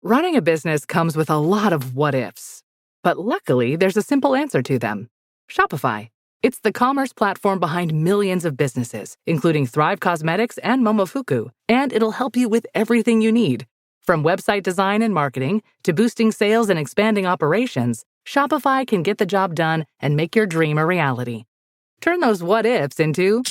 Running a business comes with a lot of what-ifs. But luckily, there's a simple answer to them. Shopify. It's the commerce platform behind millions of businesses, including Thrive Cosmetics and Momofuku. And it'll help you with everything you need. From website design and marketing to boosting sales and expanding operations, Shopify can get the job done and make your dream a reality. Turn those what-ifs into...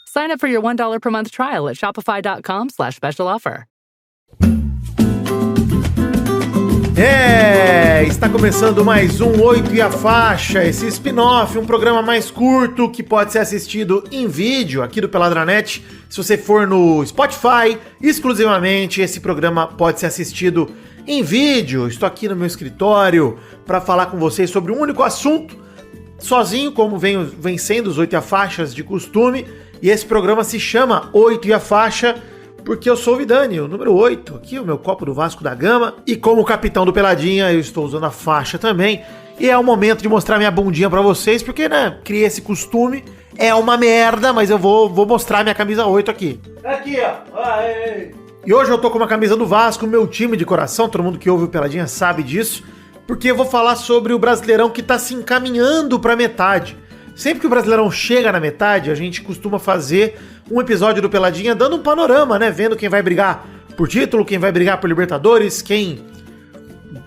Sign up for your $1 per month trial at shopify.com/special offer. Está começando mais um 8 e a Faixa, esse spin-off, um programa mais curto que pode ser assistido em vídeo aqui do Peladranet. Se você for no Spotify, exclusivamente esse programa pode ser assistido em vídeo. Estou aqui no meu escritório para falar com vocês sobre um único assunto, sozinho, como vem sendo os 8 e a Faixas de costume. E esse programa se chama 8 e a Faixa porque eu sou o Vidani, o número 8, aqui o meu copo do Vasco da Gama. E como capitão do Peladinha, eu estou usando a faixa também. E é o momento de mostrar minha bundinha pra vocês, porque, né, criei esse costume. É uma merda, mas eu vou mostrar minha camisa 8 aqui. Aqui, ó. Aê. E hoje eu tô com uma camisa do Vasco, meu time de coração. Todo mundo que ouve o Peladinha sabe disso. Porque eu vou falar sobre o Brasileirão que tá se encaminhando pra metade. Sempre que o Brasileirão chega na metade, a gente costuma fazer um episódio do Peladinha dando um panorama, né? Vendo quem vai brigar por título, quem vai brigar por Libertadores, quem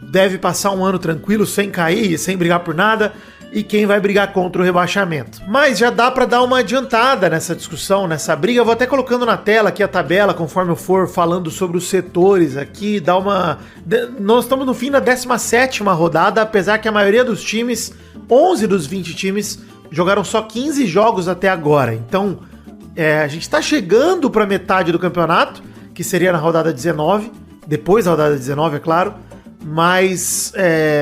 deve passar um ano tranquilo, sem cair, sem brigar por nada, e quem vai brigar contra o rebaixamento. Mas já dá pra dar uma adiantada nessa discussão, nessa briga. Eu vou até colocando na tela aqui a tabela, conforme eu for falando sobre os setores aqui, dá uma... Nós estamos no fim da 17ª rodada, apesar que a maioria dos times, 11 dos 20 times, jogaram só 15 jogos até agora. Então, a gente tá chegando pra metade do campeonato, que seria na rodada 19, depois da rodada 19, é claro, mas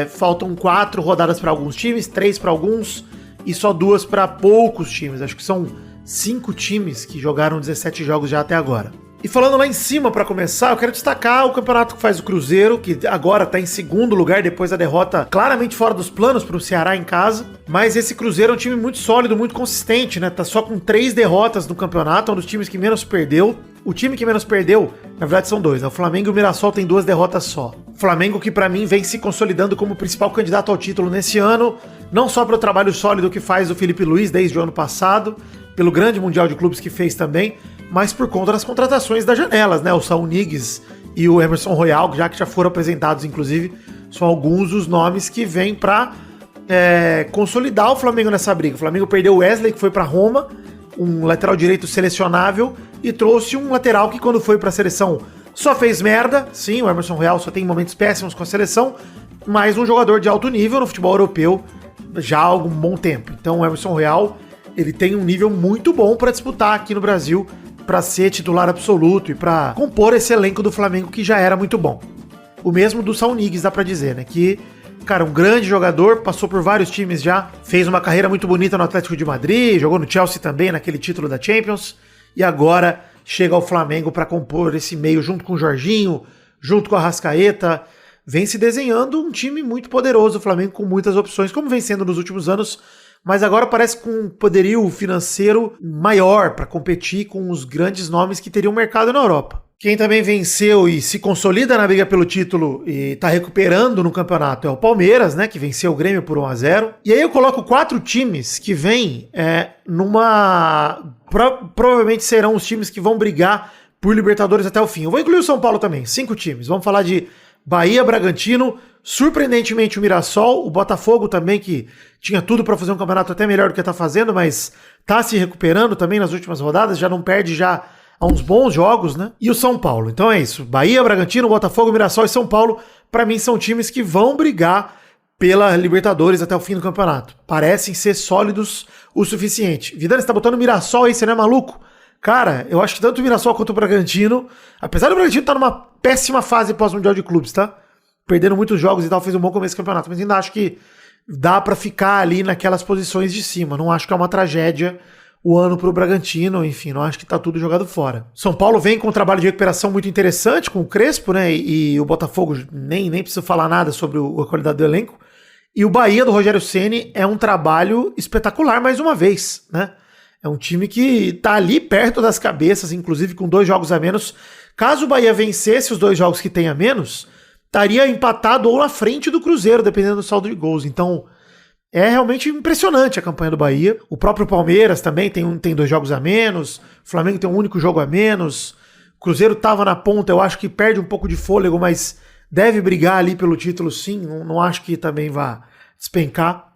faltam 4 rodadas pra alguns times, 3 pra alguns e só 2 pra poucos times. Acho que são 5 times que jogaram 17 jogos já até agora. E falando lá em cima, pra começar, eu quero destacar o campeonato que faz o Cruzeiro, que agora tá em segundo lugar depois da derrota claramente fora dos planos pro Ceará em casa. Mas esse Cruzeiro é um time muito sólido, muito consistente, né? Tá só com 3 derrotas no campeonato, é um dos times que menos perdeu. O time que menos perdeu, na verdade são 2, né? O Flamengo e o Mirassol tem 2 derrotas só. O Flamengo que pra mim vem se consolidando como principal candidato ao título nesse ano, não só pelo trabalho sólido que faz o Felipe Luiz desde o ano passado, pelo grande Mundial de Clubes que fez também, mas por conta das contratações das janelas, né? O Saul Niguez e o Emerson Royal, já foram apresentados, inclusive, são alguns dos nomes que vêm pra consolidar o Flamengo nessa briga. O Flamengo perdeu o Wesley, que foi pra Roma, um lateral direito selecionável, e trouxe um lateral que quando foi pra seleção só fez merda. Sim, o Emerson Royal só tem momentos péssimos com a seleção, mas um jogador de alto nível no futebol europeu já há algum bom tempo. Então o Emerson Royal, ele tem um nível muito bom pra disputar aqui no Brasil, pra ser titular absoluto e pra compor esse elenco do Flamengo que já era muito bom. O mesmo do Saul Niguez, dá pra dizer, né? Que, cara, um grande jogador, passou por vários times já, fez uma carreira muito bonita no Atlético de Madrid, jogou no Chelsea também, naquele título da Champions, e agora chega ao Flamengo pra compor esse meio junto com o Jorginho, junto com a Arrascaeta. Vem se desenhando um time muito poderoso, o Flamengo com muitas opções, como vem sendo nos últimos anos, mas agora parece com um poderio financeiro maior para competir com os grandes nomes que teriam mercado na Europa. Quem também venceu e se consolida na briga pelo título e tá recuperando no campeonato é o Palmeiras, né, que venceu o Grêmio por 1-0. E aí eu coloco 4 times que vêm provavelmente serão os times que vão brigar por Libertadores até o fim. Eu vou incluir o São Paulo também, 5 times. Vamos falar de Bahia, Bragantino, surpreendentemente o Mirassol, o Botafogo também, que tinha tudo para fazer um campeonato até melhor do que tá fazendo, mas tá se recuperando também nas últimas rodadas, já não perde já há uns bons jogos, né? E o São Paulo. Então é isso, Bahia, Bragantino, Botafogo, Mirassol e São Paulo, para mim são times que vão brigar pela Libertadores até o fim do campeonato. Parecem ser sólidos o suficiente. Vidani, você tá botando o Mirassol aí, você não é maluco? Cara, eu acho que tanto o Mirassol quanto o Bragantino, apesar do Bragantino estar numa péssima fase pós-mundial de clubes, tá? Perdendo muitos jogos e tal, fez um bom começo do campeonato, mas ainda acho que dá pra ficar ali naquelas posições de cima. Não acho que é uma tragédia o ano pro Bragantino, enfim, não acho que tá tudo jogado fora. São Paulo vem com um trabalho de recuperação muito interessante, com o Crespo, né? E o Botafogo, nem preciso falar nada sobre a qualidade do elenco. E o Bahia do Rogério Ceni é um trabalho espetacular mais uma vez, né? É um time que tá ali perto das cabeças, inclusive com 2 jogos a menos. Caso o Bahia vencesse os 2 jogos que tem a menos, estaria empatado ou na frente do Cruzeiro, dependendo do saldo de gols. Então, é realmente impressionante a campanha do Bahia. O próprio Palmeiras também tem 2 jogos a menos. O Flamengo tem um único jogo a menos. O Cruzeiro estava na ponta, eu acho que perde um pouco de fôlego, mas deve brigar ali pelo título sim. Não acho que também vá despencar.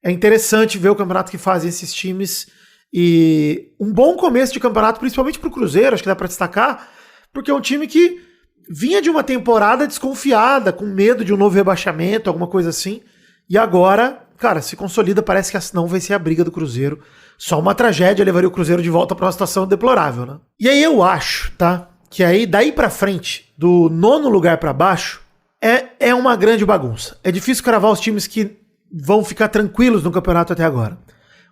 É interessante ver o campeonato que fazem esses times. E um bom começo de campeonato, principalmente para o Cruzeiro, acho que dá para destacar, porque é um time que vinha de uma temporada desconfiada, com medo de um novo rebaixamento, alguma coisa assim. E agora, cara, se consolida, parece que não vai ser a briga do Cruzeiro. Só uma tragédia levaria o Cruzeiro de volta para uma situação deplorável, né? E aí eu acho, tá, que aí daí para frente, do 9º lugar para baixo, é uma grande bagunça. É difícil cravar os times que vão ficar tranquilos no campeonato até agora.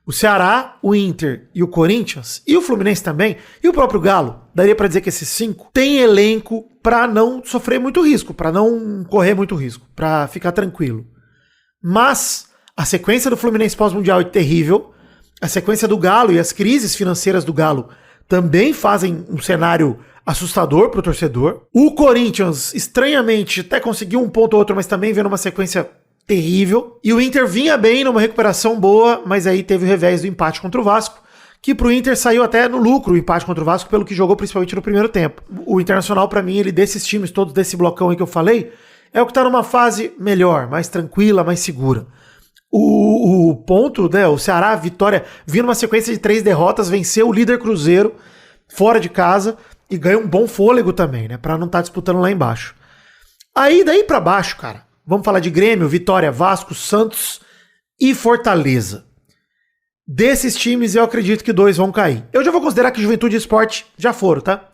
O Ceará, o Inter e o Corinthians, e o Fluminense também, e o próprio Galo, daria pra dizer que esses 5 têm elenco pra não sofrer muito risco, pra não correr muito risco, pra ficar tranquilo. Mas a sequência do Fluminense pós-mundial é terrível, a sequência do Galo e as crises financeiras do Galo também fazem um cenário assustador pro torcedor. O Corinthians, estranhamente, até conseguiu um ponto ou outro, mas também vendo uma sequência terrível. E o Inter vinha bem numa recuperação boa, mas aí teve o revés do empate contra o Vasco, que pro Inter saiu até no lucro o empate contra o Vasco, pelo que jogou principalmente no primeiro tempo. O Internacional, pra mim, ele desses times todos, desse blocão aí que eu falei, é o que tá numa fase melhor, mais tranquila, mais segura. O ponto, né, o Ceará, vitória, vinha numa sequência de 3 derrotas, venceu o líder Cruzeiro fora de casa e ganha um bom fôlego também, né, pra não estar disputando lá embaixo. Aí, daí pra baixo, cara, vamos falar de Grêmio, Vitória, Vasco, Santos e Fortaleza. Desses times, eu acredito que 2 vão cair. Eu já vou considerar que Juventude e Sport já foram, tá?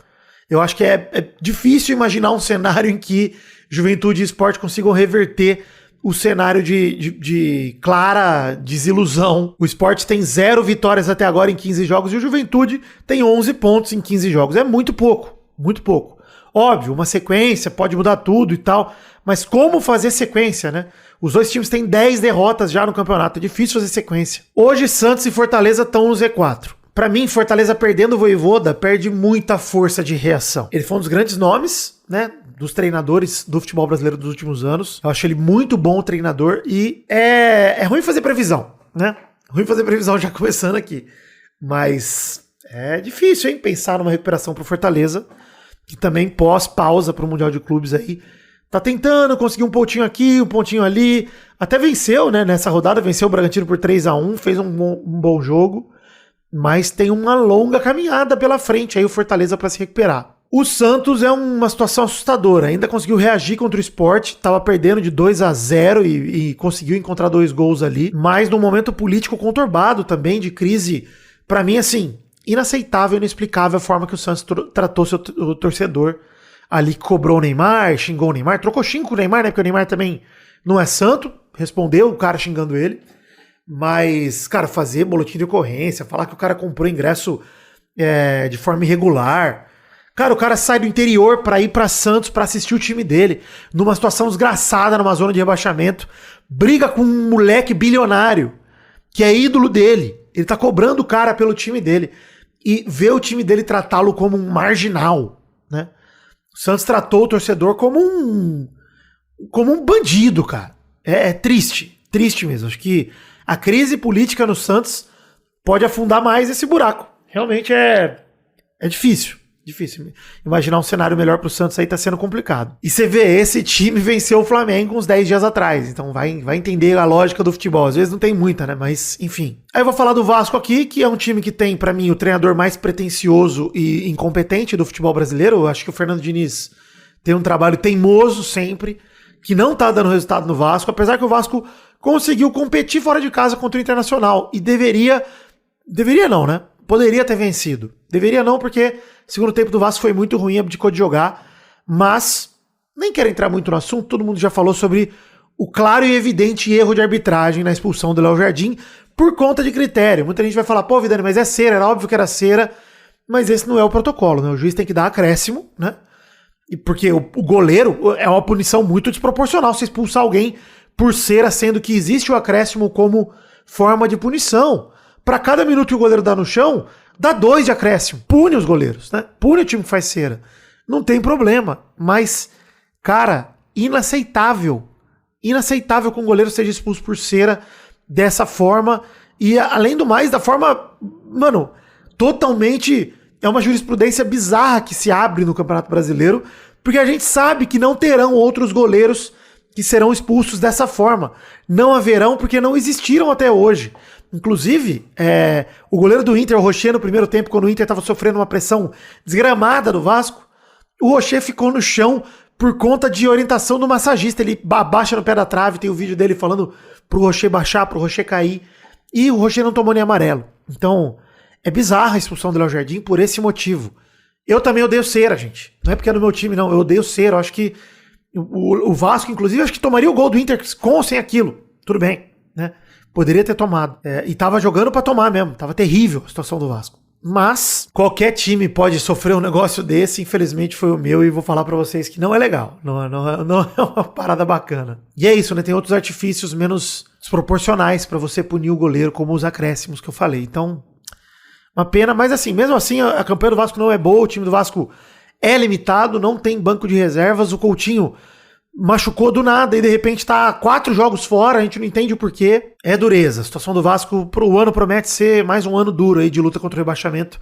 Eu acho que é difícil imaginar um cenário em que Juventude e Sport consigam reverter o cenário de clara desilusão. O Sport tem 0 vitórias até agora em 15 jogos e o Juventude tem 11 pontos em 15 jogos. É muito pouco, muito pouco. Óbvio, uma sequência pode mudar tudo e tal, mas como fazer sequência, né? Os 2 times têm 10 derrotas já no campeonato, é difícil fazer sequência. Hoje, Santos e Fortaleza estão no Z4. Pra mim, Fortaleza perdendo o Vojvoda perde muita força de reação. Ele foi um dos grandes nomes, né, dos treinadores do futebol brasileiro dos últimos anos. Eu acho ele muito bom treinador e é ruim fazer previsão, né? Ruim fazer previsão já começando aqui. Mas é difícil, hein, pensar numa recuperação pro Fortaleza, que também pós-pausa pro Mundial de Clubes aí, tá tentando conseguir um pontinho aqui, um pontinho ali, até venceu, né, nessa rodada, venceu o Bragantino por 3-1, fez um bom jogo, mas tem uma longa caminhada pela frente aí o Fortaleza para se recuperar. O Santos é uma situação assustadora, ainda conseguiu reagir contra o Sport, tava perdendo de 2-0 e conseguiu encontrar 2 gols ali, mas num momento político conturbado também, de crise, pra mim, assim, inaceitável, inexplicável a forma que o Santos tratou o torcedor ali, que cobrou o Neymar, xingou o Neymar, trocou xingo com o Neymar, né, porque o Neymar também não é santo, respondeu o cara xingando ele, mas, cara, fazer boletim de ocorrência, falar que o cara comprou ingresso de forma irregular. Cara, o cara sai do interior pra ir pra Santos pra assistir o time dele, numa situação desgraçada, numa zona de rebaixamento, briga com um moleque bilionário, que é ídolo dele, ele tá cobrando o cara pelo time dele, e vê o time dele tratá-lo como um marginal, né? O Santos tratou o torcedor como um bandido, cara. É triste mesmo. Acho que a crise política no Santos pode afundar mais esse buraco. Realmente é difícil. Difícil. Imaginar um cenário melhor pro Santos aí tá sendo complicado. E você vê, esse time venceu o Flamengo uns 10 dias atrás. Então vai entender a lógica do futebol. Às vezes não tem muita, né? Mas, enfim. Aí eu vou falar do Vasco aqui, que é um time que tem, pra mim, o treinador mais pretensioso e incompetente do futebol brasileiro. Eu acho que o Fernando Diniz tem um trabalho teimoso sempre, que não tá dando resultado no Vasco, apesar que o Vasco conseguiu competir fora de casa contra o Internacional. E deveria não, né? Poderia ter vencido. Deveria não, porque o segundo tempo do Vasco foi muito ruim, abdicou de jogar. Mas, nem quero entrar muito no assunto, todo mundo já falou sobre o claro e evidente erro de arbitragem na expulsão do Léo Jardim por conta de critério. Muita gente vai falar, pô, Vidani, mas é cera, era óbvio que era cera. Mas esse não é o protocolo, né? O juiz tem que dar acréscimo, né? E porque o goleiro é uma punição muito desproporcional se expulsar alguém por cera, sendo que existe o acréscimo como forma de punição. Para cada minuto que o goleiro dá no chão, dá 2 de acréscimo. Pune os goleiros, né? Pune o time que faz cera. não tem problema. Mas, cara, inaceitável que um goleiro seja expulso por cera dessa forma. E, além do mais, da forma, mano, totalmente... É uma jurisprudência bizarra que se abre no Campeonato Brasileiro, porque a gente sabe que não terão outros goleiros que serão expulsos dessa forma. Não haverão, porque não existiram até hoje. Inclusive, o goleiro do Inter, o Rocher, no primeiro tempo, quando o Inter estava sofrendo uma pressão desgramada do Vasco, o Rocher ficou no chão por conta de orientação do massagista. Ele abaixa no pé da trave, tem o vídeo dele falando pro Rocher baixar, pro Rocher cair, e o Rocher não tomou nem amarelo. Então, é bizarra a expulsão do Léo Jardim por esse motivo. Eu também odeio cera, gente. Não é porque é do meu time, não. Eu odeio cera. Eu acho que o Vasco, inclusive, acho que tomaria o gol do Inter com ou sem aquilo. Tudo bem, né? Poderia ter tomado. E tava jogando pra tomar mesmo. Tava terrível a situação do Vasco. Mas qualquer time pode sofrer um negócio desse. Infelizmente foi o meu e vou falar pra vocês que não é legal. Não é uma parada bacana. E é isso, né? Tem outros artifícios menos desproporcionais pra você punir o goleiro, como os acréscimos que eu falei. Então, uma pena. Mas assim, mesmo assim, a campanha do Vasco não é boa. O time do Vasco é limitado, não tem banco de reservas. O Coutinho machucou do nada e de repente tá 4 jogos fora, a gente não entende o porquê. É dureza. A situação do Vasco pro ano promete ser mais um ano duro aí de luta contra o rebaixamento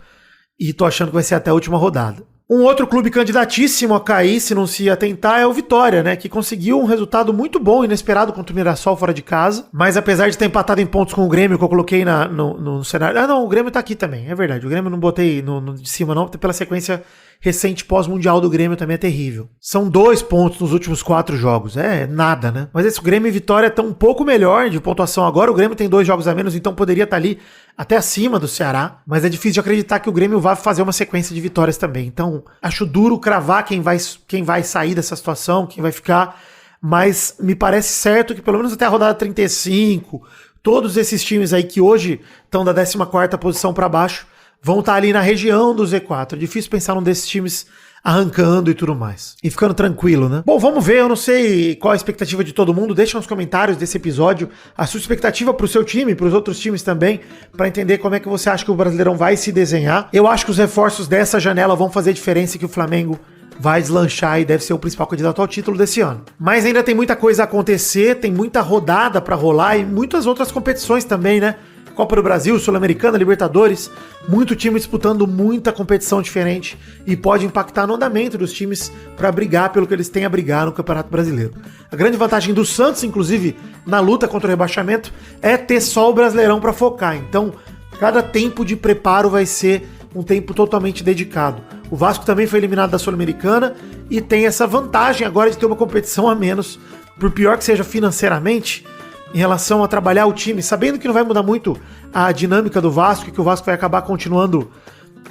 e tô achando que vai ser até a última rodada. Um outro clube candidatíssimo a cair, se não se atentar, é o Vitória, né? Que conseguiu um resultado muito bom, inesperado contra o Mirassol fora de casa. Mas apesar de ter empatado em pontos com o Grêmio, que eu coloquei no cenário... Ah, não, o Grêmio tá aqui também, é verdade. O Grêmio não botei no de cima não, pela sequência recente pós-mundial do Grêmio também é terrível. São 2 pontos nos últimos 4 jogos. É nada, né? Mas esse Grêmio e Vitória estão um pouco melhor de pontuação agora. O Grêmio tem 2 jogos a menos, então poderia estar ali até acima do Ceará. Mas é difícil de acreditar que o Grêmio vá fazer uma sequência de vitórias também. Então, acho duro cravar quem vai sair dessa situação, quem vai ficar. Mas me parece certo que pelo menos até a rodada 35, todos esses times aí que hoje estão da 14ª posição para baixo, vão estar ali na região do Z4. É difícil pensar num desses times arrancando e tudo mais. E ficando tranquilo, né? Bom, vamos ver. Eu não sei qual a expectativa de todo mundo. Deixa nos comentários desse episódio a sua expectativa pro seu time, pros outros times também, para entender como é que você acha que o Brasileirão vai se desenhar. Eu acho que os reforços dessa janela vão fazer diferença e que o Flamengo vai deslanchar e deve ser o principal candidato ao título desse ano. Mas ainda tem muita coisa a acontecer, tem muita rodada para rolar e muitas outras competições também, né? Copa do Brasil, Sul-Americana, Libertadores, muito time disputando muita competição diferente e pode impactar no andamento dos times para brigar pelo que eles têm a brigar no Campeonato Brasileiro. A grande vantagem do Santos, inclusive, na luta contra o rebaixamento, é ter só o Brasileirão para focar. Então, cada tempo de preparo vai ser um tempo totalmente dedicado. O Vasco também foi eliminado da Sul-Americana e tem essa vantagem agora de ter uma competição a menos, por pior que seja financeiramente, em relação a trabalhar o time, sabendo que não vai mudar muito a dinâmica do Vasco, que o Vasco vai acabar continuando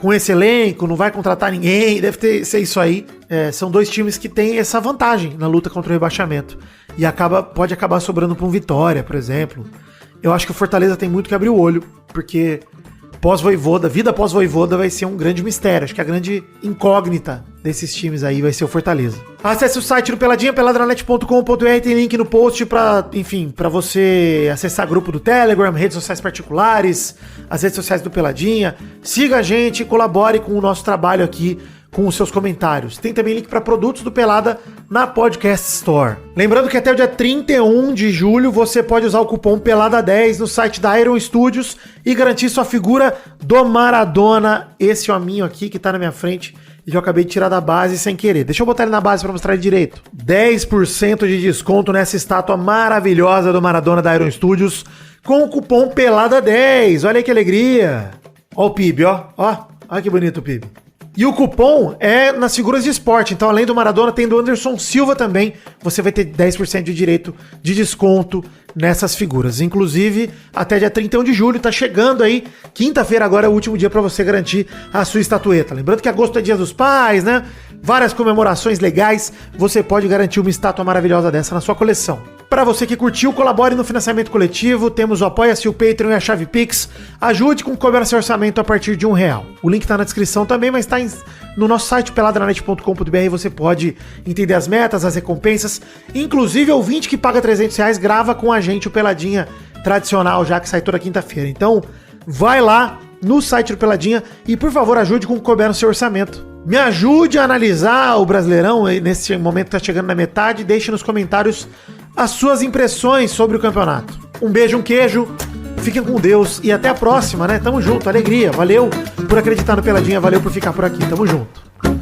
com esse elenco, não vai contratar ninguém, deve ser isso aí. São 2 times que têm essa vantagem na luta contra o rebaixamento. E pode acabar sobrando para um Vitória, por exemplo. Eu acho que o Fortaleza tem muito que abrir o olho, porque pós-Voivoda, vida pós-Voivoda vai ser um grande mistério. Acho que a grande incógnita desses times aí vai ser o Fortaleza. Acesse o site no Peladinha, peladranet.com.br, tem link no post pra você acessar grupo do Telegram, redes sociais particulares, as redes sociais do Peladinha. Siga a gente, colabore com o nosso trabalho aqui, com os seus comentários. Tem também link para produtos do Pelada na Podcast Store. Lembrando que até o dia 31 de julho você pode usar o cupom PELADA10 no site da Iron Studios e garantir sua figura do Maradona, esse hominho aqui que tá na minha frente e que eu acabei de tirar da base sem querer. Deixa eu botar ele na base para mostrar ele direito. 10% de desconto nessa estátua maravilhosa do Maradona da Iron Studios com o cupom PELADA10. Olha aí que alegria. Ó o PIB, ó. Olha que bonito o PIB. E o cupom é nas figuras de esporte. Então, além do Maradona, tem do Anderson Silva também. Você vai ter 10% de direito de desconto nessas figuras. Inclusive, até dia 31 de julho, tá chegando aí. Quinta-feira agora é o último dia para você garantir a sua estatueta. Lembrando que agosto é dia dos pais, né? Várias comemorações legais. Você pode garantir uma estátua maravilhosa dessa na sua coleção. Para você que curtiu, colabore no financiamento coletivo. Temos o Apoia-se, o Patreon e a chave Pix. Ajude com o que couber seu orçamento a partir de R$1. O link tá na descrição também, mas tá no nosso site peladranet.com.br. Você pode entender as metas, as recompensas. Inclusive, o ouvinte que paga R$300 grava com a gente o Peladinha tradicional, já que sai toda quinta-feira. Então, vai lá no site do Peladinha e, por favor, ajude com o que couber no seu orçamento. Me ajude a analisar o Brasileirão nesse momento que tá chegando na metade. Deixe nos comentários as suas impressões sobre o campeonato. Um beijo, um queijo. Fiquem com Deus e até a próxima, né? Tamo junto, alegria. Valeu por acreditar no Peladinha, valeu por ficar por aqui. Tamo junto.